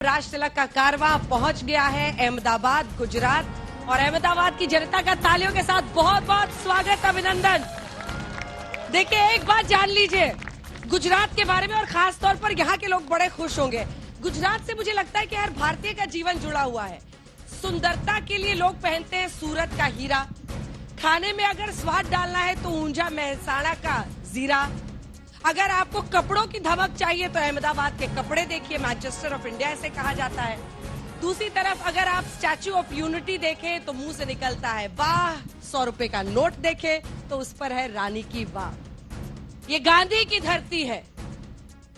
राष्ट्र तिलक का कारवां पहुंच गया है अहमदाबाद, गुजरात। और अहमदाबाद की जनता का तालियों के साथ बहुत बहुत स्वागत, अभिनंदन। देखिए, एक बात जान लीजिए गुजरात के बारे में, और खास तौर पर यहाँ के लोग बड़े खुश होंगे। गुजरात से मुझे लगता है कि हर भारतीय का जीवन जुड़ा हुआ है। सुंदरता के लिए लोग पहनते हैं सूरत का हीरा, खाने में अगर स्वाद डालना है तो ऊंझा महसाणा का जीरा, अगर आपको कपड़ों की धमक चाहिए तो अहमदाबाद के कपड़े देखिए, मैनचेस्टर ऑफ इंडिया ऐसे कहा जाता है। दूसरी तरफ अगर आप स्टैच्यू ऑफ यूनिटी देखें तो मुंह से निकलता है वाह, 100 रुपए का नोट देखें तो उस पर है रानी की वाह। ये गांधी की धरती है,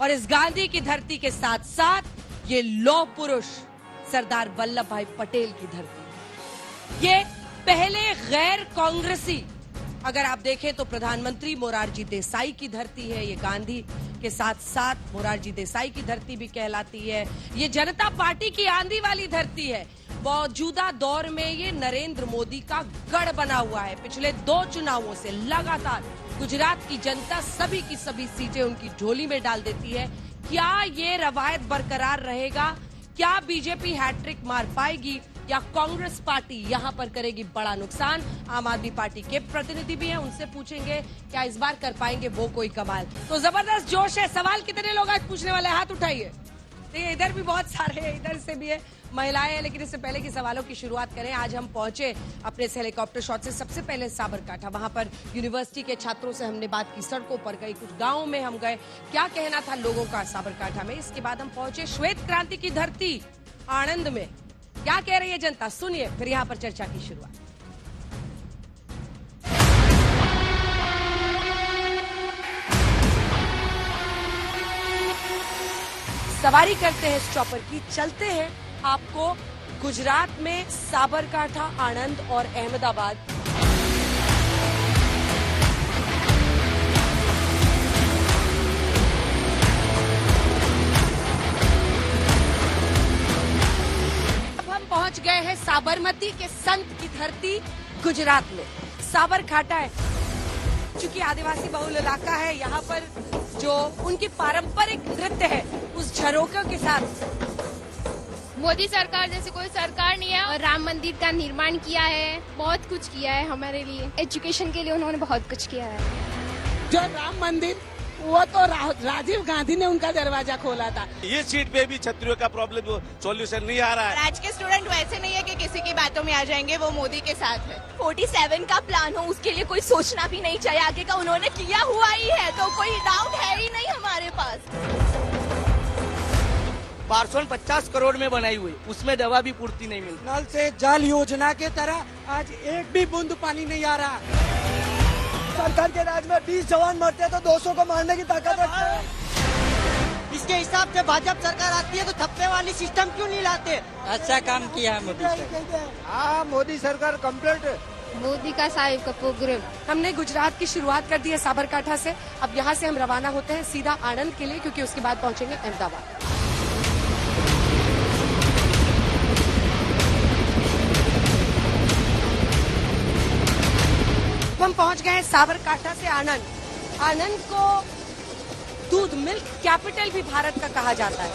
और इस गांधी की धरती के साथ साथ ये लौह पुरुष सरदार वल्लभ भाई पटेल की धरती। ये पहले गैर कांग्रेसी, अगर आप देखें तो प्रधानमंत्री मोरारजी देसाई की धरती है। ये गांधी के साथ साथ मोरारजी देसाई की धरती भी कहलाती है। ये जनता पार्टी की आंधी वाली धरती है। मौजूदा दौर में ये नरेंद्र मोदी का गढ़ बना हुआ है। पिछले 2 चुनावों से लगातार गुजरात की जनता सभी की सभी सीटें उनकी झोली में डाल देती है। क्या ये रवायत बरकरार रहेगा? क्या बीजेपी हैट्रिक मार पाएगी या कांग्रेस पार्टी यहां पर करेगी बड़ा नुकसान? आम आदमी पार्टी के प्रतिनिधि भी हैं, उनसे पूछेंगे क्या इस बार कर पाएंगे वो कोई कमाल। तो जबरदस्त जोश है। सवाल कितने लोग आज पूछने वाले, हाथ उठाइए। देखिए, इधर भी बहुत सारे हैं, इधर से भी है, महिलाएं हैं। लेकिन इससे पहले की सवालों की शुरुआत करें। आज हम पहुंचे अपने इस हेलीकॉप्टर शॉट से सबसे पहले साबरकांठा। वहां पर यूनिवर्सिटी के छात्रों से हमने बात की, सड़कों पर गए, कुछ गाँव में हम गए, क्या कहना था लोगों का साबरकांठा में। इसके बाद हम पहुंचे श्वेत क्रांति की धरती आणंद में। क्या कह रही है जनता, सुनिए, फिर यहां पर चर्चा की शुरुआत। सवारी करते हैं इस चॉपर की, चलते हैं आपको गुजरात में साबरकांठा, आणंद और अहमदाबाद। पहुंच गए हैं साबरमती के संत की धरती गुजरात में। साबरकांठा है, चूंकि आदिवासी बहुल इलाका है, यहाँ पर जो उनकी पारंपरिक नृत्य है उस झरोकों के साथ। मोदी सरकार जैसे कोई सरकार नहीं है, और राम मंदिर का निर्माण किया है, बहुत कुछ किया है हमारे लिए। एजुकेशन के लिए उन्होंने बहुत कुछ किया है। जो राम मंदिर, वो तो राजीव गांधी ने उनका दरवाजा खोला था। ये सीट पे भी छत्रियों का प्रॉब्लम सॉल्यूशन नहीं आ रहा है। आज के स्टूडेंट वैसे नहीं है कि किसी की बातों में आ जाएंगे, वो मोदी के साथ है। 47 का प्लान हो, उसके लिए कोई सोचना भी नहीं चाहिए, आगे का उन्होंने किया हुआ ही है, तो कोई डाउट है ही नहीं हमारे पास। पार्सल 50 करोड़ में बनाई हुई, उसमें दवा भी पूर्ति नहीं मिलती। नल से जल योजना के तरह आज एक भी बूंद पानी नहीं आ रहा। सरकार के राज में 20 जवान मरते हैं तो 200 को मारने की ताकत है। इसके हिसाब से भाजपा सरकार आती है तो थप्पे वाली सिस्टम क्यों नहीं लाते? अच्छा काम किया है मोदी सरकार। हाँ, मोदी सरकार कम्प्लीट। मोदी का साहिब का प्रोग्राम। हमने गुजरात की शुरुआत कर दी है साबरकांठा से। अब यहाँ से हम रवाना होते हैं सीधा आणंद के लिए, क्योंकि उसके बाद पहुंचेंगे अहमदाबाद। हम पहुंच गए हैं साबरकांठा से आणंद। आणंद को दूध मिल्क कैपिटल भी भारत का कहा जाता है।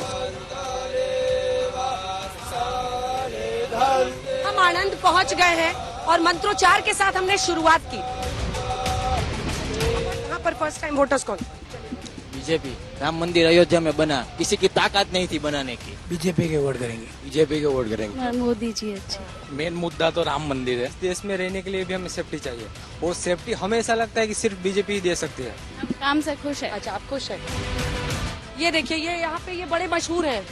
हम आणंद पहुंच गए हैं और मंत्रोच्चार के साथ हमने शुरुआत की। यहाँ पर फर्स्ट टाइम वोटर्स कौन? बीजेपी। राम मंदिर अयोध्या में बना, किसी की ताकत नहीं थी बनाने की। बीजेपी के वोट करेंगे। बीजेपी के वोट करेंगे। मोदी जी अच्छे। मेन मुद्दा तो राम मंदिर है। देश में रहने के लिए भी हमें सेफ्टी चाहिए, और सेफ्टी हमें ऐसा लगता है कि सिर्फ बीजेपी ही दे सकती है। हम काम से खुश है। अच्छा, आप खुश हैं? ये देखिए, ये यहाँ पे ये बड़े मशहूर हैं।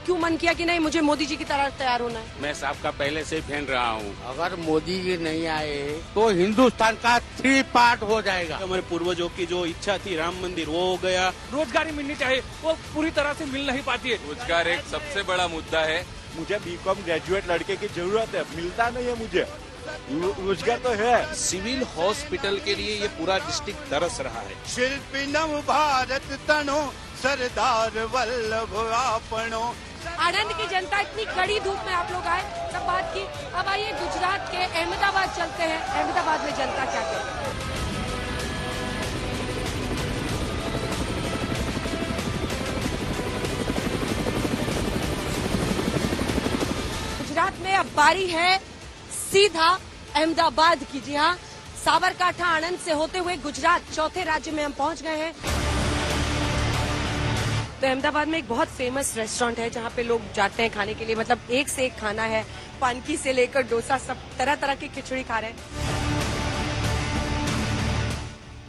क्यों मन किया कि नहीं, मुझे मोदी जी की तरह तैयार होना है? मैं साहब का पहले से पहन रहा हूँ। अगर मोदी जी नहीं आए तो हिंदुस्तान का 3 पार्ट हो जाएगा। हमारे पूर्वजों की जो इच्छा थी राम मंदिर, वो हो गया। रोजगारी मिलनी चाहिए, वो पूरी तरह से मिल नहीं पाती है। रोजगार एक सबसे बड़ा मुद्दा है। मुझे बीकॉम ग्रेजुएट लड़के की जरूरत है, मिलता नहीं है मुझे। रोजगार तो है। सिविल हॉस्पिटल के लिए ये पूरा डिस्ट्रिक्ट तरस रहा है। शिल्पी नव भारत तनो सरदार वल्लभ आपनो। आणंद की जनता इतनी कड़ी धूप में आप लोग आए, सब बात की। अब आइए गुजरात के अहमदाबाद चलते हैं। अहमदाबाद में जनता क्या कहती है? अब बारी है सीधा अहमदाबाद की। जी हाँ, साबरकांठा आनंद से होते हुए गुजरात चौथे राज्य में हम पहुंच गए हैं। तो अहमदाबाद में एक बहुत फेमस रेस्टोरेंट है जहाँ पे लोग जाते हैं खाने के लिए, मतलब एक से एक खाना है, पानकी से लेकर डोसा, सब तरह तरह की खिचड़ी खा रहे हैं।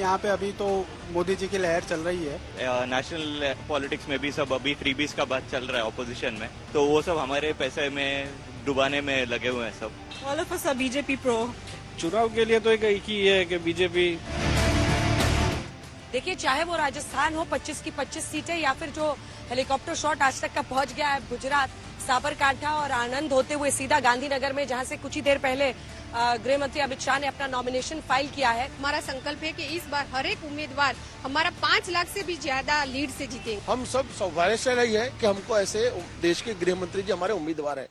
यहाँ पे अभी तो मोदी जी की लहर चल रही है। नेशनल पॉलिटिक्स में भी सब अभी फ्रीबीज का बात चल रहा है ऑपोजिशन में, तो वो सब हमारे पैसे में डुबाने में लगे हुए हैं सब। All of us are BJP pro. चुनाव के लिए तो एक ही है कि बीजेपी। देखिए, चाहे वो राजस्थान हो 25 की 25 सीटें, या फिर जो हेलीकॉप्टर शॉट आज तक का पहुंच गया है गुजरात, साबरकांठा और आनंद होते हुए सीधा गांधीनगर में, जहां से कुछ ही देर पहले गृह मंत्री अमित शाह ने अपना नॉमिनेशन फाइल किया है। हमारा संकल्प है कि इस बार हर एक उम्मीदवार हमारा 5 लाख से भी ज्यादा लीड से जीतेंगे। हम सब सौभाग्यशाली है कि हमको ऐसे देश के गृह मंत्री जी हमारे उम्मीदवार है।